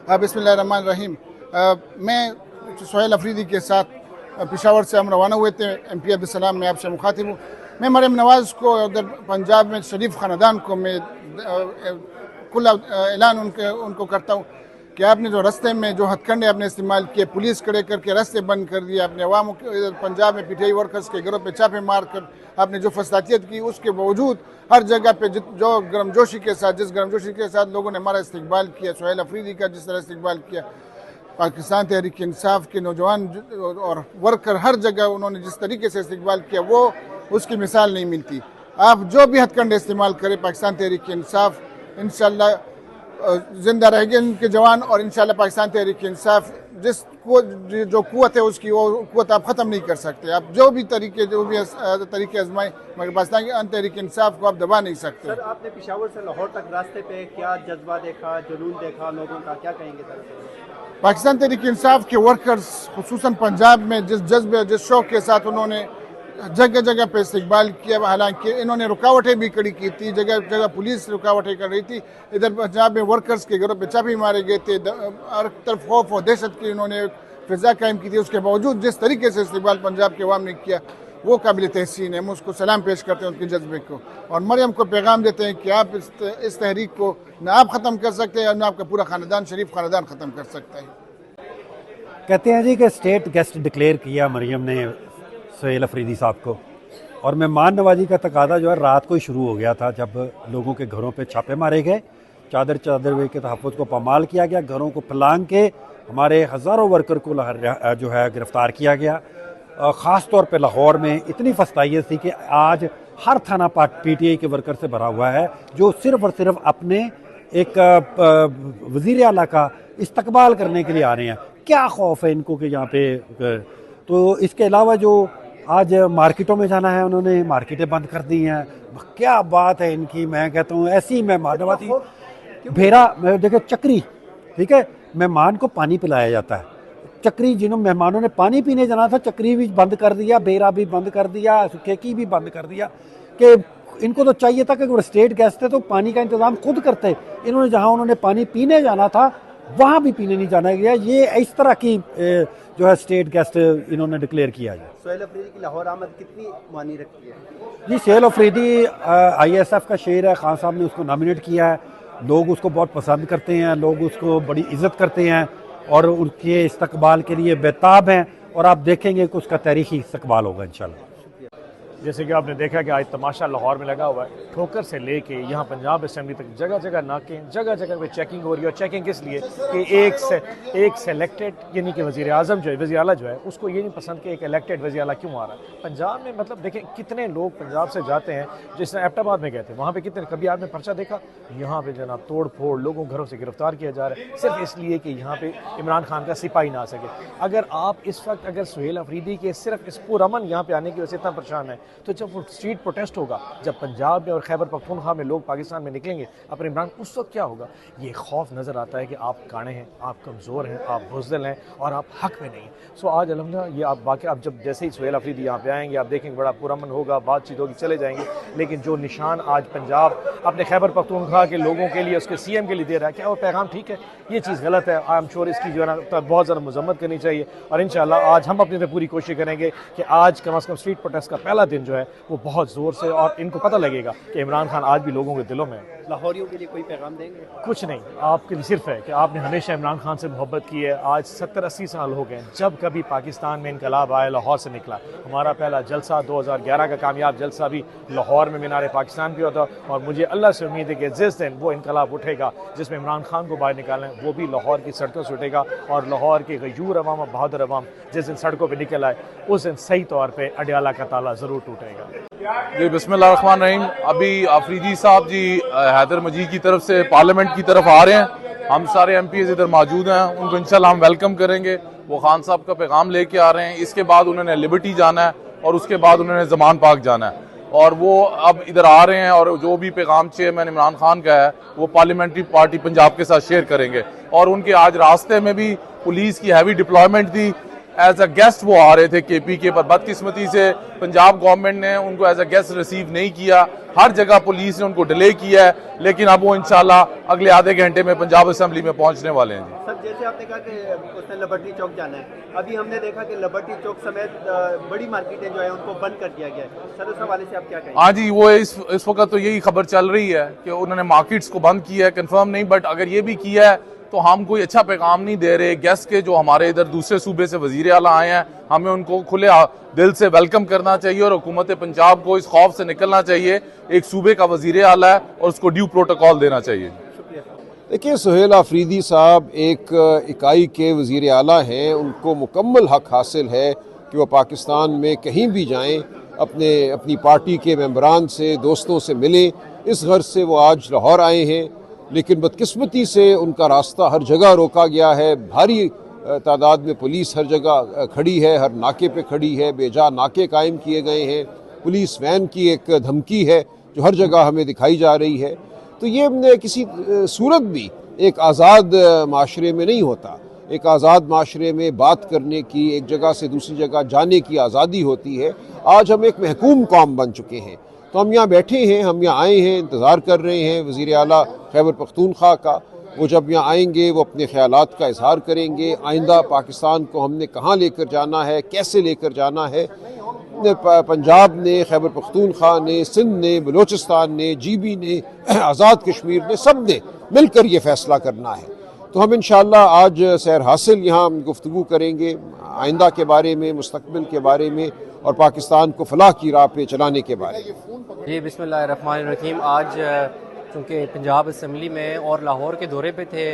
बिस्मिल्लाहिर्रहमानिर्रहीम। मैं सोहेल अफरीदी के साथ पेशावर से हम रवाना हुए थे। MP अब्दुल मैं आपसे मुखातिब हूँ। मैं मरियम नवाज़ को उधर पंजाब में शरीफ ख़ानदान को मैं खुला ऐलान उनको करता हूँ कि आपने जो रास्ते में जो हथकंडे आपने इस्तेमाल किए, पुलिस खड़े करके रास्ते बंद कर दिए, अपने अवाम पंजाब में PTI वर्कर्स के घरों पे छापे मार कर आपने जो फसादियत की, उसके बावजूद हर जगह पे जो गर्मजोशी के साथ लोगों ने हमारा इस्तकबाल किया, सोहेल अफरीदी का जिस तरह इस्तकबाल किया, पाकिस्तान तहरीक इंसाफ के नौजवान और वर्कर हर जगह उन्होंने जिस तरीके से इस्तकबाल किया, वो उसकी मिसाल नहीं मिलती। आप जो भी हथकंडे इस्तेमाल करें, पाकिस्तान तहरीक इंसाफ इंशाल्लाह जिंदा रहेंगे इनके जवान, और इंशाल्लाह पाकिस्तान तहरीक इंसाफ जो कुव्वत है उसकी वो कुव्वत आप ख़त्म नहीं कर सकते। आप जो भी तरीके आजमाएं, मगर पाकिस्तान तहरीक इंसाफ को आप दबा नहीं सकते। सर, आपने पेशावर से लाहौर तक रास्ते पे क्या जज्बा देखा, जुनून देखा लोगों का, क्या कहेंगे सर? पाकिस्तान तहरीक इंसाफ के वर्कर्स खुसूसन पंजाब में जिस जज्बे जिस शौक के साथ उन्होंने जगह जगह पे इस्तकबाल किया, हालांकि इन्होंने रुकावटें भी खड़ी की थी, जगह जगह पुलिस रुकावटें कर रही थी। इधर पंजाब में वर्कर्स के घरों पे छापे मारे गए थे, हर तरफ खौफ और दहशत की इन्होंने फिजा कायम की थी। उसके बावजूद जिस तरीके से इस्तकबाल पंजाब के अवाम ने किया, वो काबिल तहसीन है। हम उसको सलाम पेश करते हैं उनके जज्बे को, और मरियम को पैगाम देते हैं कि आप इस तहरीक को न आप ख़त्म कर सकते हैं, न आपका पूरा ख़ानदान शरीफ ख़ानदान ख़त्म कर सकता है। कहते हैं जी कि स्टेट गेस्ट डिक्लेयर किया मरियम ने सोहेल अफरीदी साहब को, और मेहमान नवाजी का तकादा जो है रात को ही शुरू हो गया था, जब लोगों के घरों पे छापे मारे गए, चादर वे के तहफ़्फ़ुज़ को पामाल किया गया, घरों को फलांग के हमारे हज़ारों वर्कर को जो है गिरफ़्तार किया गया। ख़ास तौर पे लाहौर में इतनी फस्तायत थी कि आज हर थाना PTI के वर्कर से भरा हुआ है, जो सिर्फ़ और सिर्फ अपने एक वज़ीर आला का इस्तकबाल करने के लिए आ रहे हैं। क्या खौफ है इनको कि यहाँ पे, तो इसके अलावा जो आज मार्केटों में जाना है, उन्होंने मार्केटें बंद कर दी हैं। क्या बात है इनकी, मैं कहता हूँ ऐसी मेहमान नवाज़ी। भेरा देखे, चक्री, ठीक है, मेहमान को पानी पिलाया जाता है, चक्री जिन्होंने मेहमानों ने पानी पीने जाना था, चक्री भी बंद कर दिया, बेरा भी बंद कर दिया, सुखेकी भी बंद कर दिया। कि इनको तो चाहिए था कि वो स्टेट गेस्ट थे तो पानी का इंतज़ाम खुद करते। इन्होंने जहाँ उन्होंने पानी पीने जाना था वहाँ भी पीने नहीं जाना गया। ये इस तरह की जो है स्टेट गेस्ट इन्होंने डिक्लेयर किया है। सोहेल अफरीदी की लाहौर आमद कितनी मानी रखती है? जी, सोहेल अफरीदी ISF का शेर है, खान साहब ने उसको नॉमिनेट किया है, लोग उसको बहुत पसंद करते हैं, लोग उसको बड़ी इज़्ज़त करते हैं और उनके इस्तकबाल के लिए बेताब हैं, और आप देखेंगे कि उसका तारीखी इस्तकबाल होगा इंशाल्लाह। जैसे कि आपने देखा कि आज तमाशा लाहौर में लगा हुआ है, ठोकर से लेके यहाँ पंजाब असेंबली तक जगह जगह नाके, जगह जगह पे चेकिंग हो रही है। और चेकिंग किस लिए कि एक सेलेक्टेड यानी कि वज़ीर आज़म जो है, वज़ीर आला जो है, उसको ये नहीं पसंद कि एक इलेक्टेड वज़ीर आला क्यों आ रहा है पंजाब में। मतलब देखें कितने लोग पंजाब से जाते हैं, जिसने एबटाबाद में गए थे, वहाँ पर कितने, कभी आपने पर्चा देखा? यहाँ पर जनाब तोड़ फोड़, लोगों घरों से गिरफ्तार किया जा रहा है, सिर्फ इसलिए कि यहाँ पर इमरान खान का सिपाही ना आ सके। अगर आप इस वक्त अगर सोहेल अफरीदी के सिर्फ इस पुरअमन यहाँ पर आने की वजह से इतना परेशान है, तो जब वो स्ट्रीट प्रोटेस्ट होगा, जब पंजाब में और खैबर पख्तूनख्वा में लोग पाकिस्तान में निकलेंगे अपने इमरान, उस वक्त क्या होगा? ये खौफ नज़र आता है कि आप काणे हैं, आप कमज़ोर हैं, आप बुज़दिल हैं और आप हक में नहीं हैं। सो आज अल्हम्दुलिल्लाह ये आप वाक़ई, आप जब जैसे ही सोहेल अफरीदी यहाँ पे आएंगे, आप देखेंगे बड़ा पुरअमन होगा, बातचीत होगी, चले जाएंगे। लेकिन जो निशान आज पंजाब अपने खैबर पख्तूनख्वा के लोगों के लिए, उसके CM के लिए दे रहा है, क्या वो पैगाम ठीक है? ये चीज़ गलत है। आई एम श्योर इसकी जो है ना बहुत ज़्यादा मज़म्मत करनी चाहिए, और इंशाअल्लाह आज हम अपनी पूरी कोशिश करेंगे कि आज कम अज़ कम स्ट्रीट प्रोटेस्ट का पहला दिन जो है वो बहुत ज़ोर से, और इनको पता लगेगा कि इमरान खान आज भी लोगों के दिलों में है। लाहौरियों के लिए कोई पैगाम देंगे? कुछ नहीं, आपके लिए सिर्फ है कि आपने हमेशा इमरान खान से मोहब्बत की है। आज 70-80 साल हो गए जब कभी पाकिस्तान में इनकलाब आया, लाहौर से निकला। हमारा पहला जलसा 2011 का कामयाब जलसा भी लाहौर में मीनार पाकिस्तान भी होता, और मुझे अल्लाह से उम्मीद है कि जिस दिन वो इनकलाब उठेगा जिसमें इमरान खान को बाहर निकालना है, वो भी लाहौर की सड़कों से उठेगा। और लाहौर के गयूर अवाम और बहादुर अवाम जिस दिन सड़कों पर निकल आए, उस दिन सही तौर पर अडियाला का ताला ज़रूर टूटेगा। जी, बिस्मिल्लाहिर्रहमानिर्रहीम। अभी अफरीदी साहब जी हैदर मजीद की तरफ से पार्लियामेंट की तरफ आ रहे हैं। हम सारे MPs इधर मौजूद हैं, उनको इंशाल्लाह हम वेलकम करेंगे। वो खान साहब का पैगाम लेके आ रहे हैं। इसके बाद उन्होंने लिबर्टी जाना है और उसके बाद उन्होंने ज़मान पाक जाना है, और वो अब इधर आ रहे हैं। और जो भी पैगाम चेयरमैन इमरान खान का है वो पार्लियामेंट्री पार्टी पंजाब के साथ शेयर करेंगे। और उनके आज रास्ते में भी पुलिस की हैवी डिप्लॉयमेंट थी, एज अ गेस्ट वो आ रहे थे केपी के, पर बदकिस्मती से पंजाब गवर्नमेंट ने उनको एज अ गेस्ट रिसीव नहीं किया। हर जगह पुलिस ने उनको डिले किया है, लेकिन अब वो इंशाल्लाह अगले आधे घंटे में पंजाब असेंबली में पहुंचने वाले हैं। सर, जैसे आपने कहा कि उसने लिबर्टी चौक जाना है, अभी हमने देखा कि लिबर्टी चौक समेत बड़ी मार्केटें जो है उनको बंद कर दिया गया है। सर, उस हवाले से आप क्या कहेंगे? हाँ जी, वो इस वक्त तो यही खबर चल रही है कि उन्होंने मार्केट्स को बंद किया है, कंफर्म नहीं, बट अगर ये भी किया है तो हम कोई अच्छा पैगाम नहीं दे रहे। गेस्ट के जो हमारे इधर दूसरे सूबे से वजीर आला आए हैं, हमें उनको खुले दिल से वेलकम करना चाहिए और हुकूमत पंजाब को इस खौफ से निकलना चाहिए। एक सूबे का वजीर आला है और उसको ड्यू प्रोटोकॉल देना चाहिए। देखिए, सुहेल आफरीदी साहब एक इकाई के वजीर आला हैं, उनको मुकम्मल हक हासिल है कि वो पाकिस्तान में कहीं भी जाएं, अपनी पार्टी के मेंबरान से, दोस्तों से मिलें। इस गर्ज से वो आज लाहौर आए हैं, लेकिन बदकिस्मती से उनका रास्ता हर जगह रोका गया है। भारी तादाद में पुलिस हर जगह खड़ी है, हर नाके पे खड़ी है, बेजा नाके कायम किए गए हैं। पुलिस वैन की एक धमकी है जो हर जगह हमें दिखाई जा रही है। तो ये किसी सूरत भी एक आज़ाद माशरे में नहीं होता। एक आज़ाद माशरे में बात करने की, एक जगह से दूसरी जगह जाने की आज़ादी होती है। आज हम एक महकूम कौम बन चुके हैं, तो हम यहाँ बैठे हैं, हम यहाँ आए हैं, इंतज़ार कर रहे हैं वज़ीर आला खैबर पख्तूनख्वा का। वो जब यहाँ आएंगे वो अपने ख्यालात का इजहार करेंगे। आइंदा पाकिस्तान को हमने कहाँ लेकर जाना है, कैसे लेकर जाना है। पंजाब ने, खैबर पख्तूनख्वा ने, सिंध ने, बलूचिस्तान ने, GB ने, आज़ाद कश्मीर ने, सब ने मिलकर ये फ़ैसला करना है। तो हम इंशाअल्लाह आज सैर हासिल यहाँ गुफ्तगू करेंगे आइंदा के बारे में, मुस्तकबिल के बारे में और पाकिस्तान को फलाह की राह पे चलाने के बारे में। जी, बिस्मिल्लाहिर्रहमानिर्रहीम। आज चूँकि पंजाब असम्बली में और लाहौर के दौरे पे थे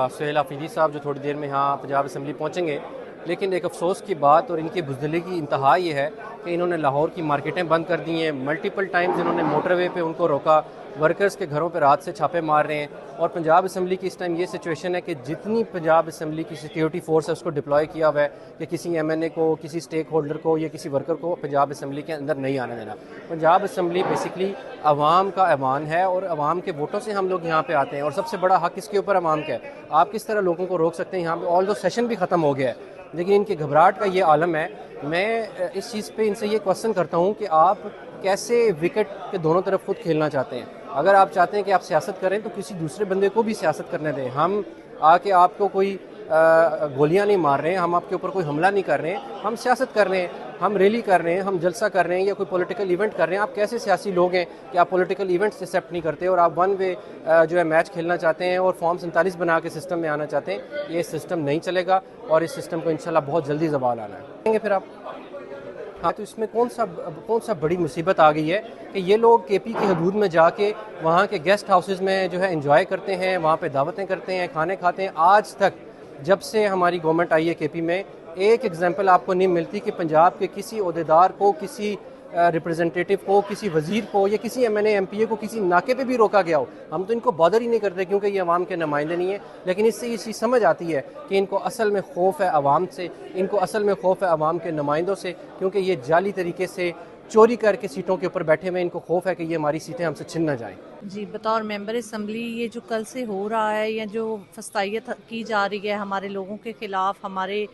सुहेल आफरीदी साहब, जो थोड़ी देर में यहाँ पंजाब असम्बली पहुँचेंगे, लेकिन एक अफसोस की बात और इनकी बुज़दिली की इंतहा ये है कि इन्होंने लाहौर की मार्केटें बंद कर दी हैं। मल्टीपल टाइम्स इन्होंने मोटरवे पे उनको रोका, वर्कर्स के घरों पे रात से छापे मार रहे हैं। और पंजाब असम्बली की इस टाइम ये सिचुएशन है कि जितनी पंजाब असम्बली की सिक्योरिटी फोर्स है उसको डिप्लॉय किया हुआ है कि किसी MNA को, किसी स्टेक होल्डर को या किसी वर्कर को पंजाब असम्बली के अंदर नहीं आने देना। पंजाब असम्बली बेसिकली अवाम का ऐवान है और अवाम के वोटों से हम लोग यहाँ पे आते हैं, और सबसे बड़ा हक इसके ऊपर अवाम का है। आप किस तरह लोगों को रोक सकते हैं यहाँ पे? ऑल दो सेशन भी ख़त्म हो गया है, लेकिन इनकी घबराहट का ये आलम है। मैं इस चीज़ पे इनसे ये क्वेश्चन करता हूँ कि आप कैसे विकेट के दोनों तरफ खुद खेलना चाहते हैं? अगर आप चाहते हैं कि आप सियासत करें तो किसी दूसरे बंदे को भी सियासत करने दें। हम आके आपको कोई गोलियां नहीं मार रहे हैं, हम आपके ऊपर कोई हमला नहीं कर रहे हैं, हम सियासत कर रहे हैं, हम रैली कर रहे हैं, हम जलसा कर रहे हैं या कोई पॉलिटिकल इवेंट कर रहे हैं। आप कैसे सियासी लोग हैं कि आप पॉलिटिकल इवेंट्स एक्सेप्ट नहीं करते और आप वन वे जो है मैच खेलना चाहते हैं और फॉर्म 47 बना के सिस्टम में आना चाहते हैं? ये सिस्टम नहीं चलेगा और इस सिस्टम को इंशाल्लाह बहुत जल्दी ज़वाल आना है। फिर आप हाँ, तो इसमें कौन सा बड़ी मुसीबत आ गई है कि ये लोग KP की हदूद में जाके वहाँ के गेस्ट हाउसेज़ में जो है एंजॉय करते हैं, वहाँ पे दावतें करते हैं, खाने खाते हैं। आज तक जब से हमारी गवर्नमेंट आई है KP में, एक एग्जांपल आपको नहीं मिलती कि पंजाब के किसी ओहदेदार को, किसी रिप्रेजेंटेटिव को, किसी वजीर को या किसी MNA MPA को किसी नाके पे भी रोका गया हो। हम तो इनको बॉदर ही नहीं करते क्योंकि ये अवाम के नुमाइंदे नहीं है, लेकिन इससे ये चीज़ समझ आती है कि इनको असल में खौफ है अवाम से, इनको असल में खौफ है अवाम के नुमाइंदों से, क्योंकि ये जाली तरीके से चोरी करके सीटों के ऊपर बैठे हुए। इनको खौफ है कि ये हमारी सीटें हमसे छिन ना जाएं। जी, बतौर मेंबर असम्बली ये जो कल से हो रहा है या जो फस्तायत की जा रही है हमारे लोगों के ख़िलाफ़, हमारे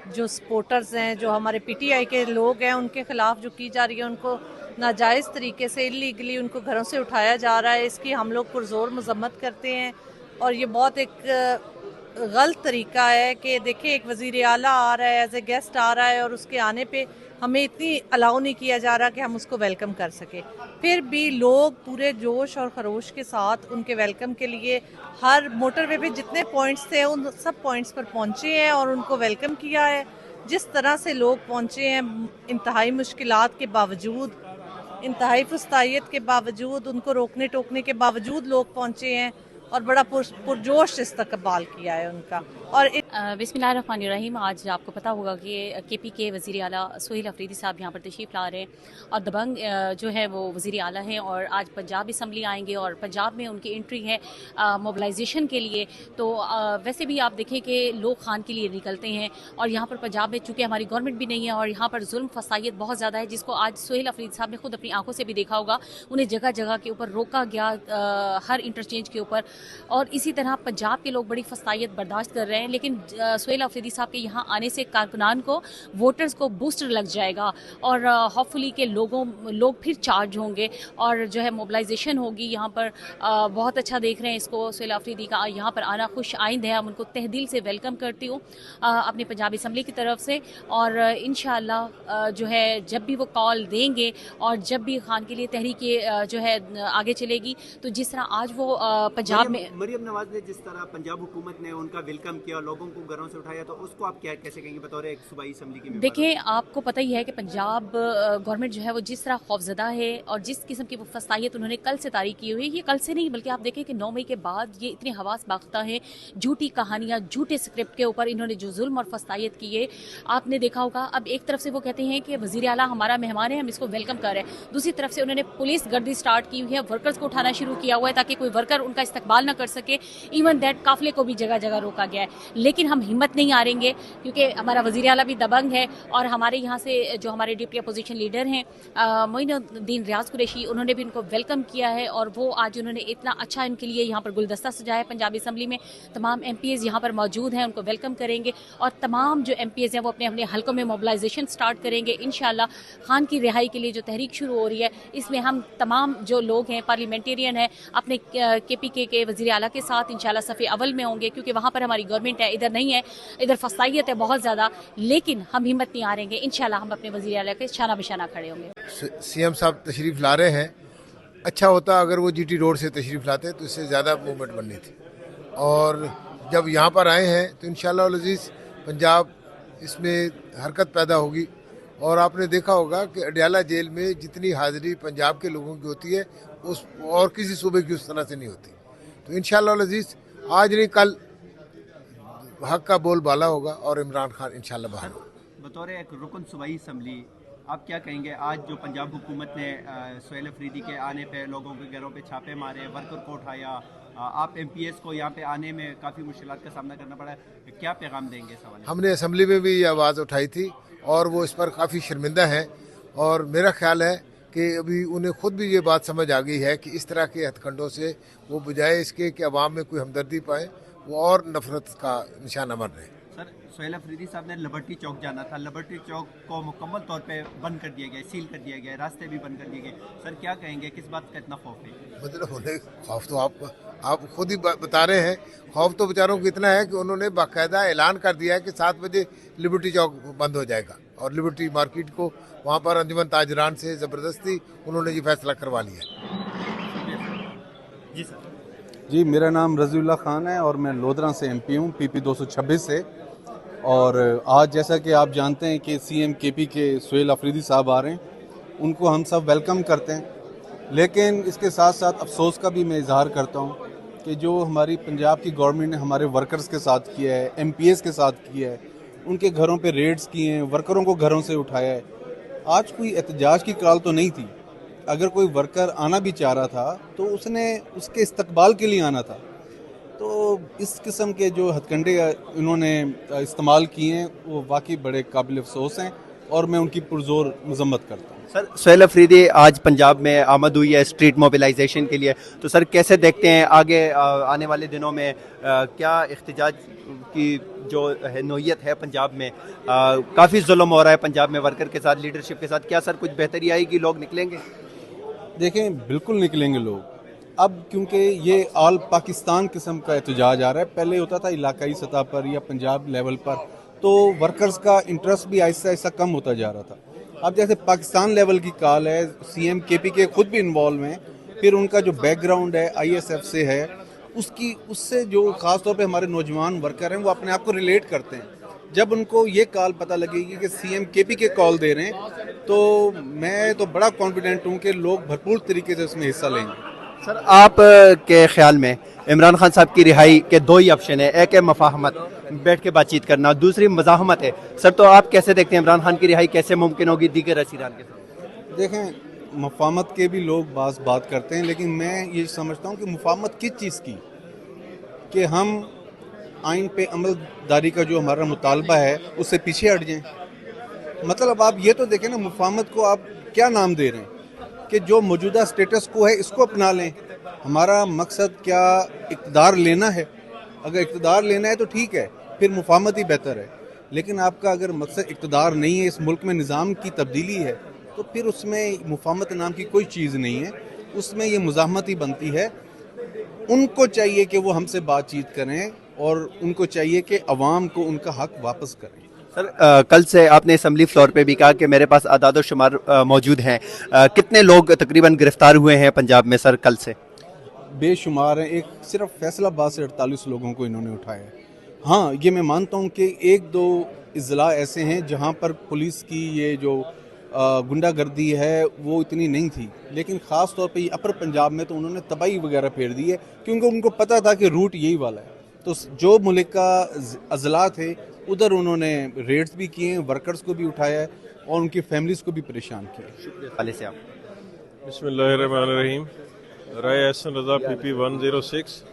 जो सपोर्टर्स हैं, जो हमारे PTI के लोग हैं, उनके ख़िलाफ़ जो की जा रही है, उनको नाजायज़ तरीके से इलीगली उनको घरों से उठाया जा रहा है, इसकी हम लोग पुरज़ोर मज़म्मत करते हैं। और ये बहुत एक गलत तरीका है कि देखिए एक वज़ीर आला आ रहा है, एज ए गेस्ट आ रहा है और उसके आने पे हमें इतनी अलाउ नहीं किया जा रहा कि हम उसको वेलकम कर सके। फिर भी लोग पूरे जोश और खरोश के साथ उनके वेलकम के लिए हर मोटरवे पे जितने पॉइंट्स थे उन सब पॉइंट्स पर पहुंचे हैं और उनको वेलकम किया है। जिस तरह से लोग पहुंचे हैं, इंतहाई मुश्किलात के बावजूद, इंतहाई फुस्तायत के बावजूद, उनको रोकने टोकने के बावजूद लोग पहुंचे हैं और बड़ा पुरजोश इस्तकबाल किया है उनका। और बिस्मिल्लाहिर्रहमानिर्रहीम। आज आपको पता होगा कि KP के वज़ीर आला सुहेल आफरीदी साहब यहाँ पर तशरीफ़ ला रहे हैं और दबंग जो है वो वज़ीर आला हैं और आज पंजाब असम्बली आएंगे और पंजाब में उनकी एंट्री है मोबिलाइजेशन के लिए। तो वैसे भी आप देखें कि लोग खान के लिए निकलते हैं और यहाँ पर पंजाब में चूँकि हमारी गवर्नमेंट भी नहीं है और यहाँ पर जुल्म फसायत बहुत ज़्यादा है, जिसको आज सुहेल आफरीदी साहब ने खुद अपनी आंखों से भी देखा होगा। उन्हें जगह जगह के ऊपर रोका गया, हर इंटरचेंज के ऊपर, और इसी तरह पंजाब के लोग बड़ी फसायत बर्दाश्त कर रहे हैं। लेकिन सोहेल अफरीदी साहब के यहाँ आने से कारकुनान को, वोटर्स को बूस्टर लग जाएगा और होपफुली के लोग फिर चार्ज होंगे और जो है मोबिलाइजेशन होगी यहाँ पर। बहुत अच्छा देख रहे हैं इसको, सोहेल अफरीदी का यहाँ पर आना खुश आइंद है। हम उनको तहदिल से वेलकम करती हूँ अपनी पंजाब असम्बली की तरफ से, और इंशाअल्लाह जो है जब भी वो कॉल देंगे और जब भी खान के लिए तहरीक जो है आगे चलेगी, तो जिस तरह आज वो पंजाब में मरियम नवाज ने जिस तरह पंजाब हुकूमत ने उनका वेलकम किया, लोगों को घरों से उठाया, तो उसको आप कैसे कहेंगे बतौर एक सूबाई असम्बली की? देखिए, आपको पता ही है कि पंजाब गवर्नमेंट जो है वो जिस तरह खौफजदा है और जिस किस्म की वो फस्तायत उन्होंने कल से तारीख की हुई है, ये कल से नहीं बल्कि आप देखें कि 9 मई के बाद ये इतने हवास बाख्ता है, झूठी कहानियाँ, झूठे स्क्रिप्ट के ऊपर इन्होंने जो जुल्म और फस्तायत की है, आपने देखा होगा। अब एक तरफ से वो कहते हैं कि वज़ीर आला हमारा मेहमान है, हम इसको वेलकम कर रहे हैं, दूसरी तरफ से उन्होंने पुलिस गर्दी स्टार्ट की हुई है, वर्कर्स को उठाना शुरू किया हुआ है ताकि कोई वर्कर उनका इस्तकबाल ना कर सके। इवन दैट काफिले को भी जगह जगह रोका गया है, लेकिन हम हिम्मत नहीं हारेंगे क्योंकि हमारा वज़ीर आला भी दबंग है और हमारे यहाँ से जो हमारे डिप्टी अपोजिशन लीडर हैं मोइनुद्दीन रियाज कुरैशी, उन्होंने भी उनको वेलकम किया है और वो आज उन्होंने इतना अच्छा इनके लिए यहाँ पर गुलदस्ता सजाया है। पंजाबी असम्बली में तमाम MPs यहाँ पर मौजूद हैं, उनको वेलकम करेंगे और तमाम जो MPs हैं वो अपने अपने हलकों में मोबिलाइजेशन स्टार्ट करेंगे। इंशाल्लाह खान की रिहाई के लिए जो तहरीक शुरू हो रही है, इसमें हम तमाम जो लोग हैं, पार्लियामेंटेरियन हैं, अपने KPK के वज़ीर आला के साथ इंशाल्लाह सफ़े अव्वल में होंगे क्योंकि वहाँ पर हमारी गवर्नमेंट है, इधर नहीं है, इधर फसाइयत है बहुत ज़्यादा, लेकिन हम हिम्मत नहीं हारेंगे। इंशाल्लाह हम अपने वज़ीर आला के शाना बिशाना खड़े होंगे। CM साहब तशरीफ़ ला रहे हैं, अच्छा होता अगर वो GT रोड से तशरीफ़ लाते तो इससे ज़्यादा मूवमेंट बननी थी, और जब यहाँ पर आए हैं तो इंशाअल्लाह अल अज़ीज़ पंजाब इसमें हरकत पैदा होगी। और आपने देखा होगा कि अडयाला जेल में जितनी हाज़िरी पंजाब के लोगों की होती है उस और किसी सूबे की उस तरह से नहीं होती। तो इंशाअल्लाह अल अज़ीज़ आज नहीं कल हक का बोल बाला होगा और इमरान खान इंशाअल्लाह बाहर होगा। बतौर एक रुकन सूबाई असम्बली आप क्या कहेंगे, आज जो पंजाब हुकूमत ने सोहेल अफरीदी के आने पे लोगों के घरों पे छापे मारे, वर्कर को उठाया, आप MPs को यहाँ पे आने में काफ़ी मुश्किलात का सामना करना पड़ा, क्या पैगाम देंगे इस हवाले? हमने असम्बली में भी ये आवाज़ उठाई थी और वो इस पर काफ़ी शर्मिंदा हैं, और मेरा ख्याल है कि अभी उन्हें खुद भी ये बात समझ आ गई है कि इस तरह के हथकंडों से वो बजाय इसके कि अवाम में कोई हमदर्दी पाए, वो और नफरत का निशाना बन रहे हैं। सर, सोहेल अफरीदी साहब ने लिबर्टी चौक जाना था, लिबर्टी चौक को मुकम्मल तौर पे बंद कर दिया गया, सील कर दिया गया, रास्ते भी बंद कर दिए गए। सर क्या कहेंगे, किस बात का इतना खौफ है? मतलब उन्हें खौफ तो आप खुद ही बता रहे हैं, खौफ तो बेचारों को इतना है कि उन्होंने बाकायदा ऐलान कर दिया है कि 7 बजे लिबर्टी चौक बंद हो जाएगा, और लिबर्टी मार्केट को वहाँ पर अंजुमन ताजरान से ज़बरदस्ती उन्होंने ये फैसला करवा लिया। जी सर। जी, मेरा नाम रज़ीउल्लाह ख़ान है और मैं लोधरा से MP हूँ, PP 226 से। और आज जैसा कि आप जानते हैं कि CM KP के सोहेल अफरीदी साहब आ रहे हैं, उनको हम सब वेलकम करते हैं, लेकिन इसके साथ साथ अफसोस का भी मैं इजहार करता हूँ कि जो हमारी पंजाब की गवर्नमेंट ने हमारे वर्कर्स के साथ किया है, MPs के साथ किया है, उनके घरों पे रेड्स किए हैं, वर्करों को घरों से उठाया है। आज कोई एहतजाज की कॉल तो नहीं थी, अगर कोई वर्कर आना भी चाह रहा था तो उसने उसके इस्तकबाल के लिए आना था। तो इस किस्म के जो हथकंडे इन्होंने इस्तेमाल किए हैं वो वाकई बड़े काबिल अफसोस हैं और मैं उनकी पुरजोर मजम्मत करता हूँ। सर, सोहेल अफरीदी आज पंजाब में आमद हुई है स्ट्रीट मोबिलाइजेशन के लिए, तो सर कैसे देखते हैं आगे आने वाले दिनों में क्या एहतजाज की जो है नोयत है पंजाब में? काफ़ी जुल्म हो रहा है पंजाब में वर्कर के साथ, लीडरशिप के साथ, क्या सर कुछ बेहतरी आएगी, लोग निकलेंगे? देखें, बिल्कुल निकलेंगे लोग अब, क्योंकि ये ऑल पाकिस्तान किस्म का एहतजाज आ रहा है। पहले होता था इलाकाई सतह पर या पंजाब लेवल पर, तो वर्कर्स का इंटरेस्ट भी आहिस्ता आहिस्ता कम होता जा रहा था। अब जैसे पाकिस्तान लेवल की कॉल है, CM KP के खुद भी इन्वॉल्व हैं, फिर उनका जो बैकग्राउंड है ISF से है, उससे जो ख़ास तौर पे हमारे नौजवान वर्कर हैं वो अपने आप को रिलेट करते हैं। जब उनको ये कॉल पता लगेगी कि CM KP के कॉल दे रहे हैं, तो मैं तो बड़ा कॉन्फिडेंट हूँ कि लोग भरपूर तरीके से उसमें हिस्सा लेंगे। सर, आप के ख्याल में इमरान खान साहब की रिहाई के 2 ही ऑप्शन है, एक है मफाहमत, बैठ के बातचीत करना, दूसरी मज़ाहमत है। सर, तो आप कैसे देखते हैं इमरान खान की रिहाई कैसे मुमकिन होगी दीगर असीरान के साथ? देखें, मफाहमत के भी लोग बात करते हैं, लेकिन मैं ये समझता हूँ कि मफाहमत किस चीज़ की, कि हम आइन पे अमलदारी का जो हमारा मुतालबा है उससे पीछे हट जाएं। मतलब आप ये तो देखें ना, मुफाहमत को आप क्या नाम दे रहे हैं कि जो मौजूदा स्टेटस को है इसको अपना लें। हमारा मकसद क्या इक़्तिदार लेना है? अगर इक़्तिदार लेना है तो ठीक है, फिर मुफाहमत ही बेहतर है। लेकिन आपका अगर मकसद इक़्तिदार नहीं है, इस मुल्क में निज़ाम की तब्दीली है, तो फिर उसमें मुफाहमत नाम की कोई चीज़ नहीं है, उसमें ये मुज़ाहमत ही बनती है। उनको चाहिए कि वो हमसे बातचीत करें और उनको चाहिए कि अवाम को उनका हक वापस करें। सर कल से आपने असम्बली फ्लोर पे भी कहा कि मेरे पास आदाद शुमार मौजूद हैं, कितने लोग तकरीबन गिरफ्तार हुए हैं पंजाब में सर कल से? बेशुमार हैं। एक सिर्फ फैसलाबाद से 48 लोगों को इन्होंने उठाया है। हाँ, ये मैं मानता हूँ कि एक दो इज़ला ऐसे हैं जहाँ पर पुलिस की ये जो गुंडागर्दी है वो इतनी नहीं थी, लेकिन ख़ास तौर पे ये अपर पंजाब में तो उन्होंने तबाही वगैरह फेर दी है, क्योंकि उनको पता था कि रूट यही वाला है। तो जो मुल्क का अज़ला थे उधर उन्होंने रेड्स भी किए हैं, वर्कर्स को भी उठाया है और उनकी फैमिलीज़ को भी परेशान किया। वाले से आप बिस्मिल्लाहिर्रहमानिर्रहीम। राय एहसन रज़ा PP 106।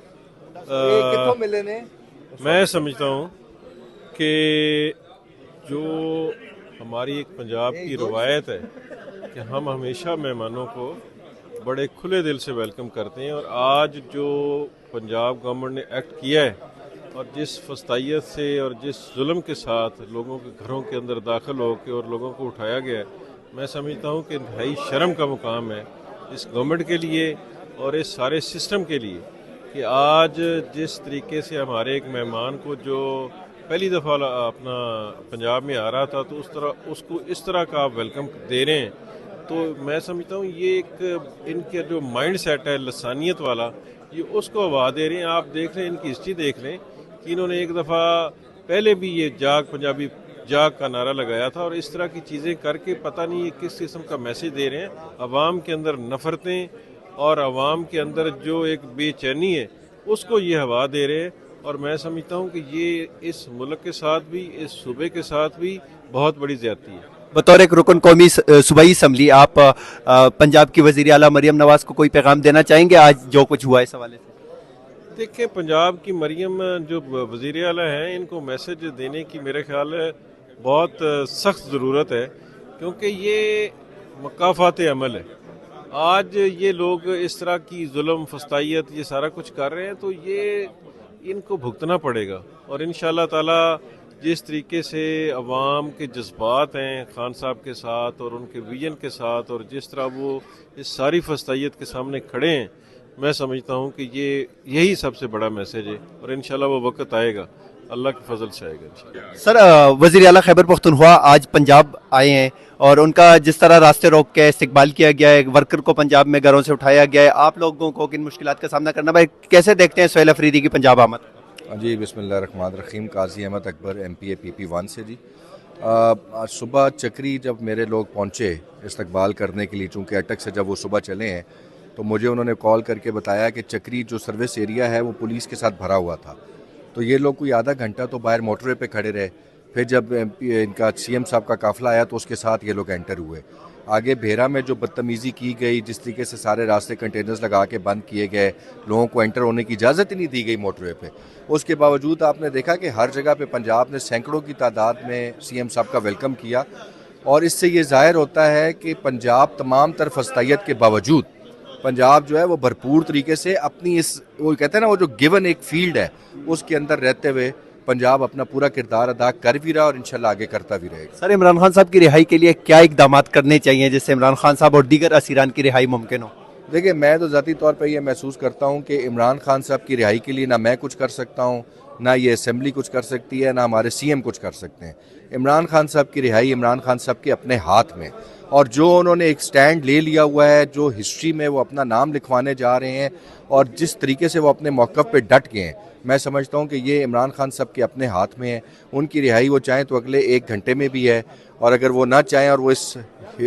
मैं समझता हूँ कि जो हमारी एक पंजाब की रवायत है कि हम हमेशा मेहमानों को बड़े खुले दिल से वेलकम करते हैं, और आज जो पंजाब गवर्नमेंट ने एक्ट किया है और जिस फस्तायत से और जिस जुल्म के साथ लोगों के घरों के अंदर दाखिल होकर और लोगों को उठाया गया है, मैं समझता हूँ कि इंतहाई शर्म का मुकाम है इस गवर्नमेंट के लिए और इस सारे सिस्टम के लिए कि आज जिस तरीके से हमारे एक मेहमान को जो पहली दफ़ा अपना पंजाब में आ रहा था तो उसको इस तरह का आप वेलकम दे रहे हैं, तो मैं समझता हूँ ये एक इनके जो माइंड सेट है लसानियत वाला, ये उसको हवा दे रहे हैं। आप देख लें, इनकी हिस्ट्री देख लें कि इन्होंने एक दफ़ा पहले भी ये पंजाबी जाग का नारा लगाया था, और इस तरह की चीज़ें करके पता नहीं ये किस किस्म का मैसेज दे रहे हैं। अवाम के अंदर नफ़रतें और अवाम के अंदर जो एक बेचैनी है उसको ये हवा दे रहे हैं, और मैं समझता हूँ कि ये इस मुल्क के साथ भी, इस सूबे के साथ भी बहुत बड़ी ज़्यादती है। बतौर एक रुकन कौमी सूबाई असम्बली आप पंजाब की वज़ीर आला मरियम नवाज़ को कोई पैगाम देना चाहेंगे आज जो कुछ हुआ इस हवाले से? देखिए, पंजाब की मरियम जो वज़ीर आला हैं, इनको मैसेज देने की मेरे ख्याल है बहुत सख्त ज़रूरत है, क्योंकि ये मकाफ़ात अमल है। आज ये लोग इस तरह की जुल्म फस्तायत ये सारा कुछ कर रहे हैं, तो ये इनको भुगतना पड़ेगा। और इंशाअल्लाह ताला जिस तरीके से अवाम के जज्बात हैं खान साहब के साथ और उनके विजन के साथ, और जिस तरह वो इस सारी फस्तायत के सामने खड़े हैं, मैं समझता हूँ कि यही सबसे बड़ा मैसेज है, और इंशाल्लाह वो वक्त आएगा, अल्लाह के फजल से आएगा। सर वज़ीर आला खैबर पख्तूनख्वा आज पंजाब आए हैं और उनका जिस तरह रास्ते रोक के इस्तकबाल किया गया है, वर्कर को पंजाब में घरों से उठाया गया है, आप लोगों को किन मुश्किलात का सामना करना भाई, कैसे देखते हैं सुहेल अफरीदी की पंजाब आमद? जी बिस्मिल्लाहिर्रहमानिर्रहीम। काजी अहमद अकबर MPA PP 1 से जी। आज सुबह चक्री जब मेरे लोग पहुँचे इस्तकबाल करने के लिए, चूँकि अटक से जब वो सुबह चले हैं तो मुझे उन्होंने कॉल करके बताया कि चक्री जो सर्विस एरिया है वो पुलिस के साथ भरा हुआ था, तो ये लोग कोई आधा घंटा तो बाहर मोटरवे पे खड़े रहे। फिर जब इनका CM साहब का काफ़िला आया तो उसके साथ ये लोग एंटर हुए। आगे भेरा में जो बदतमीज़ी की गई, जिस तरीके से सारे रास्ते कंटेनर्स लगा के बंद किए गए, लोगों को एंटर होने की इजाज़त ही नहीं दी गई मोटरवे पे, उसके बावजूद आपने देखा कि हर जगह पे पंजाब ने सैकड़ों की तादाद में CM साहब का वेलकम किया। और इससे ये ज़ाहिर होता है कि पंजाब तमाम तर फस्तायत के बावजूद पंजाब जो है वो भरपूर तरीके से अपनी इस, वो कहते हैं ना, वो जो गिवन एक फील्ड है उसके अंदर रहते हुए पंजाब अपना पूरा किरदार अदा कर भी रहा और इंशाल्लाह आगे करता भी रहेगा। सर इमरान खान साहब की रिहाई के लिए क्या इकदाम करने चाहिए जिससे इमरान खान साहब और दीगर असीरान की रिहाई मुमकिन हो? देखिए, मैं तो ज़ाती तौर पर यह महसूस करता हूँ कि इमरान खान साहब की रिहाई के लिए ना मैं कुछ कर सकता हूँ, ना ये असम्बली कुछ कर सकती है, ना हमारे CM कुछ कर सकते हैं। इमरान खान साहब की रिहाई इमरान खान साहब के अपने हाथ में, और जो उन्होंने एक स्टैंड ले लिया हुआ है, जो हिस्ट्री में वो अपना नाम लिखवाने जा रहे हैं और जिस तरीके से वो अपने मौक़िफ़ पे डट गए हैं, मैं समझता हूँ कि ये इमरान खान साहब के अपने हाथ में है। उनकी रिहाई वो चाहें तो अगले 1 घंटे में भी है, और अगर वो ना चाहें और वो इस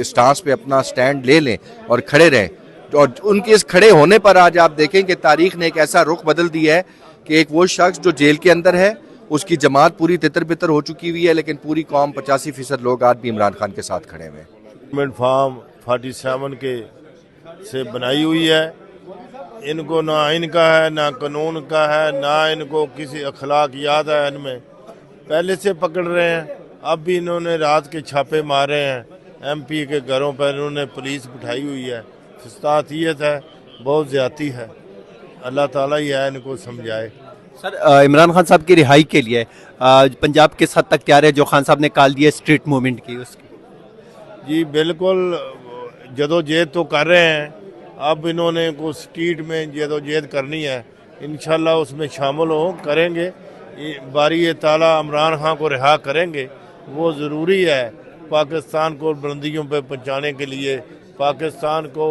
स्टांस पे अपना स्टैंड ले लें और खड़े रहें, और उनके इस खड़े होने पर आज आप देखें कि तारीख़ ने एक ऐसा रुख बदल दिया है कि एक वो शख्स जो जेल के अंदर है उसकी जमात पूरी तितर बितर हो चुकी हुई है, लेकिन पूरी कौम 85% लोग आज भी इमरान खान के साथ खड़े हुए हैं। गवर्नमेंट फार्म 47 के से बनाई हुई है, इनको ना इनका है ना कानून का है, ना इनको किसी अखलाक याद है। इनमें पहले से पकड़ रहे हैं, अब भी इन्होंने रात के छापे मारे हैं, MP के घरों पर इन्होंने पुलिस बिठाई हुई है। फस्तायत है, बहुत ज़्यादती है। अल्लाह ताला ही है इनको समझाए। सर इमरान खान साहब की रिहाई के लिए पंजाब किस हद तक तैयार है, जो खान साहब ने कॉल दिया स्ट्रीट मूवमेंट की उसकी? जी बिल्कुल, जदोजहद तो कर रहे हैं। अब इन्होंने को स्ट्रीट में जदोजहद करनी है, इंशाल्लाह उसमें शामिल हो करेंगे। बारी ताला इमरान खान को रिहा करेंगे, वो ज़रूरी है पाकिस्तान को बुलंदियों पे पहुंचाने के लिए, पाकिस्तान को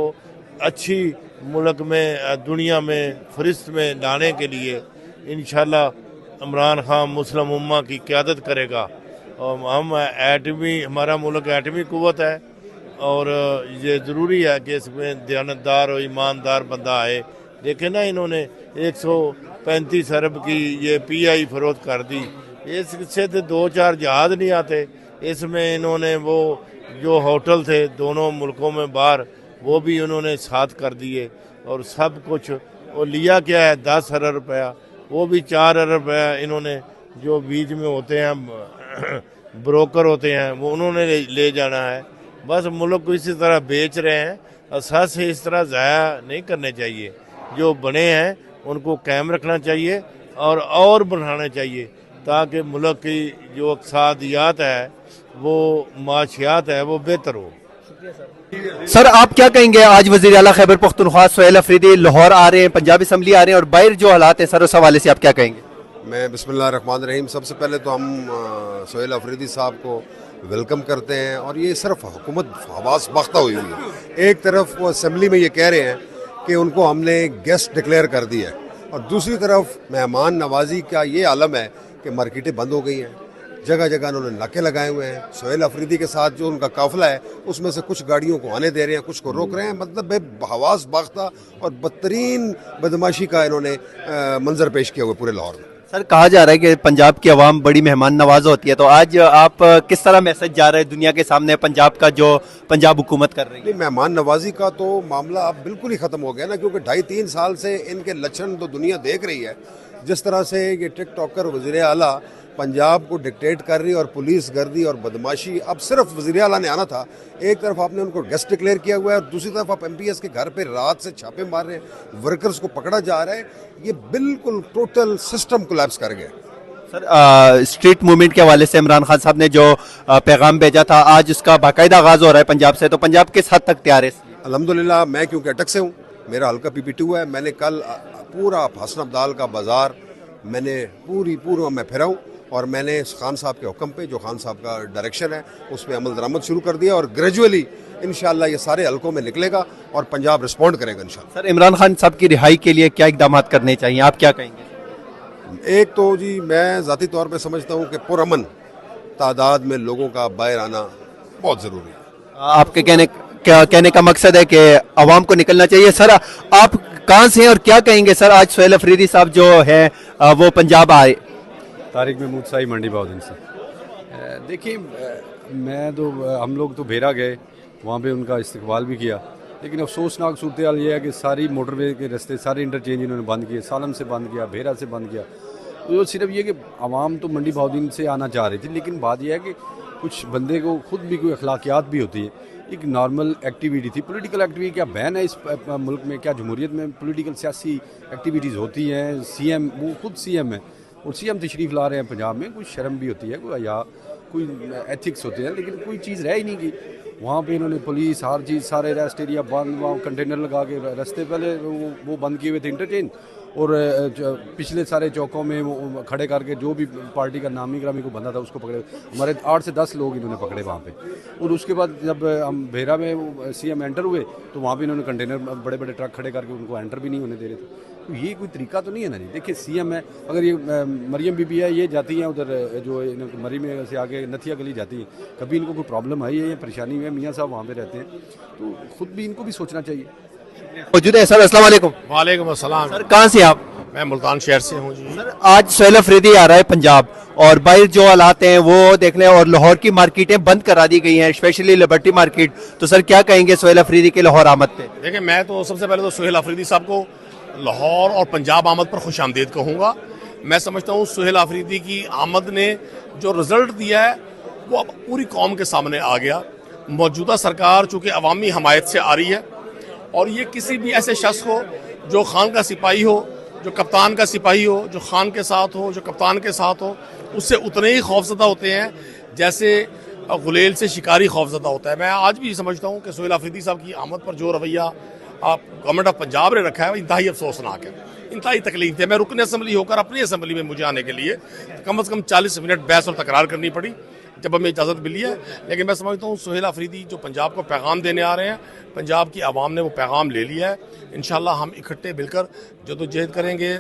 अच्छी मुल्क में दुनिया में फरिश्त में लाने के लिए इंशाल्लाह इमरान खान मुस्लिम उम्मा की क़यादत करेगा। और हम हमारा मुल्क एटमी क़ुव्वत है और ये ज़रूरी है कि इसमें दयानतदार और ईमानदार बंदा आए। देखें ना, इन्होंने 135 अरब की ये PI फरोख्त कर दी, इससे तो 2-4 जहाज़ नहीं आते। इसमें इन्होंने वो जो होटल थे दोनों मुल्कों में बाहर, वो भी उन्होंने साथ कर दिए और सब कुछ। वो लिया क्या है 10 अरब रुपया, वो भी 4 अरब रुपया इन्होंने जो बीच में होते हैं ब्रोकर होते हैं वो उन्होंने ले जाना है। बस मुल्क को इसी तरह बेच रहे हैं। असास से इस तरह ज़ाया नहीं करने चाहिए, जो बने हैं उनको कायम रखना चाहिए और बढ़ाना चाहिए, ताकि मुल्क की जो इक़्तिसादियात है वो माशियात है वो बेहतर हो। सर आप क्या कहेंगे, आज वज़ीर आला खैबर पख्तूनख्वा सोहेल अफरीदी लाहौर आ रहे हैं, पंजाब असम्बली आ रहे हैं और बाहर जो हालात हैं सर उस हवाले से आप क्या कहेंगे? मैं बिस्मिल्लाहिर्रहमानिर्रहीम, सबसे पहले तो हम सोहेल अफरीदी साहब को वेलकम करते हैं। और ये सिर्फ हुकूमत हवास बख्ता हुई है। एक तरफ वो असम्बली में ये कह रहे हैं कि उनको हमने गेस्ट डिक्लेयर कर दिया है, और दूसरी तरफ मेहमान नवाजी का ये आलम है कि मार्केटें बंद हो गई हैं, जगह जगह उन्होंने नाके लगाए हुए हैं। सोहेल अफरीदी के साथ जो उनका काफिला है उसमें से कुछ गाड़ियों को आने दे रहे हैं, कुछ को रोक रहे हैं। मतलब हवास बाख्ता और बदतरीन बदमाशी का इन्होंने मंजर पेश किया हुआ पूरे लाहौर में। सर कहा जा रहा है कि पंजाब की आवाम बड़ी मेहमान नवाज होती है, तो आज आप किस तरह मैसेज जा रहा है दुनिया के सामने पंजाब का, जो पंजाब हुकूमत कर रही है? मेहमान नवाजी का तो मामला अब बिल्कुल ही ख़त्म हो गया ना, क्योंकि 2.5-3 साल से इनके लक्षण तो दुनिया देख रही है। जिस तरह से ये टिकटॉकर वज़ीर आला पंजाब को डिक्टेट कर रही है और पुलिस गर्दी और बदमाशी। अब सिर्फ वज़ीर आला ने आना था, एक तरफ आपने उनको गेस्ट डिक्लेयर किया हुआ है और दूसरी तरफ आप MPS के घर पे रात से छापे मार रहे हैं, वर्कर्स को पकड़ा जा रहा है। ये बिल्कुल टोटल सिस्टम कोलैप्स कर गया। सर स्ट्रीट मूवमेंट के हवाले से इमरान खान साहब ने जो पैगाम भेजा था, आज उसका बाकायदा आगाज हो रहा है पंजाब से, तो पंजाब किस हद तक तैयार है? अल्हम्दुलिल्लाह, मैं क्योंकि अटक से हूँ, मेरा हल्का PP2 है। मैंने कल पूरा हसन अब्दाल का बाजार मैंने पूरा मैं फिरा हूँ और मैंने खान साहब के हुक्म पे, जो खान साहब का डायरेक्शन है, उस पर अमल दरामद शुरू कर दिया और ग्रेजुअली इंशाल्लाह ये सारे हलकों में निकलेगा और पंजाब रिस्पॉन्ड करेगा इंशाल्लाह। सर इमरान खान साहब की रिहाई के लिए क्या इकदाम करने चाहिए, आप क्या कहेंगे? एक तो जी मैं ज़ाती तौर पे समझता हूँ कि पुरअमन तादाद में लोगों का बाहर आना बहुत ज़रूरी है। आपके कहने का मकसद है कि अवाम को निकलना चाहिए। सर आप कहाँ से हैं और क्या कहेंगे सर, आज सोहेल अफरीदी साहब जो है वो पंजाब आए? तारिक महमूद साई मंडी बाउद्दीन से। देखिए मैं तो हम लोग तो भेरा गए, वहाँ पे उनका इस्तकबाल भी किया, लेकिन अफसोसनाक सूरत हाल ये है कि सारी मोटरवे के रास्ते, सारे इंटरचेंज इन्होंने बंद किए, सालम से बंद किया, भेरा से बंद किया। तो सिर्फ ये कि आवाम तो मंडी बाउद्दीन से आना चाह रही थी, लेकिन बात यह है कि कुछ बंदे को खुद भी कोई अखलाकियात भी होती है। एक नॉर्मल एक्टिविटी थी, पॉलिटिकल एक्टिविटी। क्या बैन है इस मुल्क में? क्या जमहूरियत में पॉलिटिकल सियासी एक्टिविटीज़ होती हैं? CM वो खुद CM है और CM तशरीफ़ ला रहे हैं पंजाब में, कोई शर्म भी होती है, कोई या कोई एथिक्स होते हैं, लेकिन कोई चीज़ रह ही नहीं की। वहाँ पे इन्होंने पुलिस हर चीज़, सारे रेस्ट एरिया बंद, वहाँ कंटेनर लगा के रास्ते पहले वो बंद किए हुए थे इंटरचेंज, और पिछले सारे चौकों में वो खड़े करके जो भी पार्टी का नामी ग्रामी को बंदा था उसको पकड़े। हमारे 8 से 10 लोग इन्होंने पकड़े वहाँ पे। और उसके बाद जब हम भेरा में CM एंटर हुए तो वहाँ भी इन्होंने कंटेनर बड़े बड़े ट्रक खड़े करके उनको एंटर भी नहीं होने दे रहे थे। तो ये कोई तरीका तो नहीं है ना जी। देखिए CM है, अगर ये मरियम बीबी है, ये जाती हैं उधर जो मरी में से आगे नथिया गली जाती है, कभी इनको कोई प्रॉब्लम आई है या परेशानी है? मियाँ साहब वहाँ पे रहते हैं, तो खुद भी इनको भी सोचना चाहिए। मौजूद है सर, अस्सलाम वालेकुम। वालेकुम अस्सलाम। सर कहाँ से आप? मैं मुल्तान शहर से हूँ जी। सर आज सोहेल अफरीदी आ रहा है पंजाब और बाहर जो हालात हैं वो देख लें, और लाहौर की मार्केटें बंद करा दी गई हैं, स्पेशली लिबर्टी मार्केट। तो सर क्या कहेंगे सोहेल अफरीदी के लाहौर आमद पे? देखिए मैं तो सबसे पहले तो सोहेल अफरीदी साहब को लाहौर और पंजाब आमद पर खुश आमदीद कहूँगा। मैं समझता हूँ सोहेल अफरीदी की आमद ने जो रिजल्ट दिया है वो अब पूरी कौम के सामने आ गया। मौजूदा सरकार चूँकि अवामी हमायत से आ रही है और ये किसी भी ऐसे शख्स को जो खान का सिपाही हो जो कप्तान का सिपाही हो, जो खान के साथ हो, जो कप्तान के साथ हो, उससे उतने ही खौफजदा होते हैं जैसे गुलेल से शिकारी खौफजदा होता है। मैं आज भी समझता हूँ कि सोहेल अफरीदी साहब की आमद पर जो रवैया आप गवर्नमेंट ऑफ पंजाब ने रखा है इंतहाई अफसोसनाक है, इंतहाई तकलीफ है। मैं रुकन असम्बली होकर अपनी असम्बली में मुझे आने के लिए कम से कम 40 मिनट बहस और तकरार करनी पड़ी जब हमें इजाज़त मिली है। लेकिन मैं समझता हूँ सोहेल अफरीदी जो पंजाब को पैगाम देने आ रहे हैं, पंजाब की आवाम ने वो पैगाम ले लिया है। इंशाल्लाह हम इकट्ठे मिलकर जदोजहद करेंगे,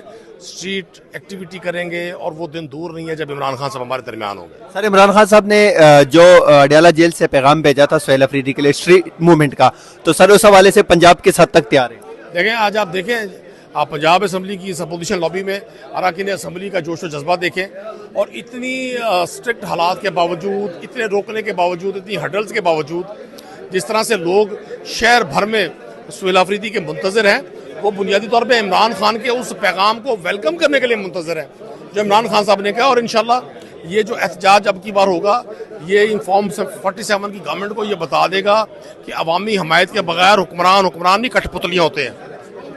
स्ट्रीट एक्टिविटी करेंगे और वो दिन दूर नहीं है जब इमरान खान साहब हमारे दरमियान होंगे। सर, इमरान खान साहब ने जो अडयाला जेल से पैगाम भेजा था सोहेल अफरीदी के लिए स्ट्रीट मूवमेंट का, तो सर उस हवाले से पंजाब किस हद तक तैयार है? देखें, आज आप देखें, आप पंजाब असम्बली की इस अपोजिशन लॉबी में अरकान असम्बली का जोश व जज्बा देखें और इतनी स्ट्रिक्ट हालात के बावजूद, इतने रोकने के बावजूद, इतनी हडल्स के बावजूद जिस तरह से लोग शहर भर में सोहेल अफरीदी के मुंतज़र हैं, वो बुनियादी तौर पे इमरान खान के उस पैगाम को वेलकम करने के लिए मुंतज़र है जो इमरान खान साहब ने कहा। और इंशाल्लाह ये जो एहतजाज अब की बार होगा, ये इन फॉर्म 47 की गवर्नमेंट को ये बता देगा कि अवामी हमायत के बगैर हुक्मरान नहीं कठपुतलियाँ होते हैं।